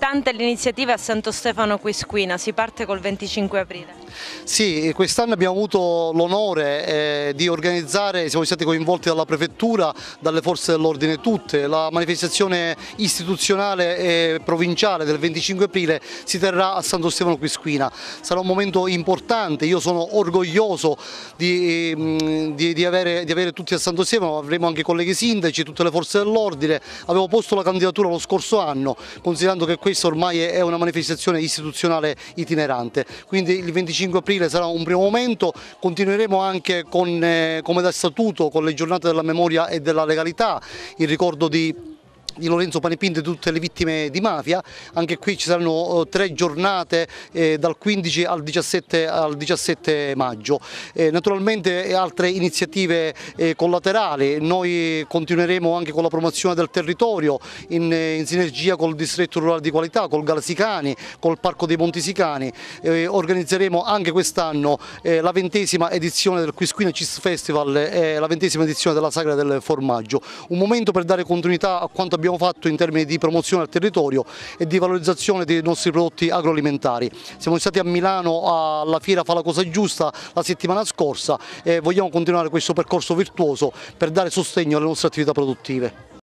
importante l'iniziativa a Santo Stefano Quisquina, si parte col 25 aprile. Sì, quest'anno abbiamo avuto l'onore di organizzare, siamo stati coinvolti dalla Prefettura, dalle forze dell'ordine tutte, la manifestazione istituzionale e provinciale del 25 aprile si terrà a Santo Stefano Quisquina. Sarà un momento importante, io sono orgoglioso di avere tutti a Santo Stefano, avremo anche i colleghi sindaci, tutte le forze dell'ordine, avevo posto la candidatura lo scorso anno, considerando che questa ormai è una manifestazione istituzionale itinerante, quindi il 25 aprile sarà un primo momento, continueremo anche come da statuto con le giornate della memoria e della legalità, il ricordo di Lorenzo Panepinto e di tutte le vittime di mafia. Anche qui ci saranno 3 giornate dal 15 al 17 maggio. Naturalmente altre iniziative collaterali, noi continueremo anche con la promozione del territorio in sinergia col distretto rurale di qualità, col Galsicani, col Parco dei Monti Sicani. Organizzeremo anche quest'anno la 20ª edizione del Quisquina Cheese Festival e la 20ª edizione della Sagra del Formaggio. Un momento per dare continuità a quanto abbiamo fatto in termini di promozione al territorio e di valorizzazione dei nostri prodotti agroalimentari. Siamo stati a Milano alla Fiera Fa la Cosa Giusta la settimana scorsa e vogliamo continuare questo percorso virtuoso per dare sostegno alle nostre attività produttive.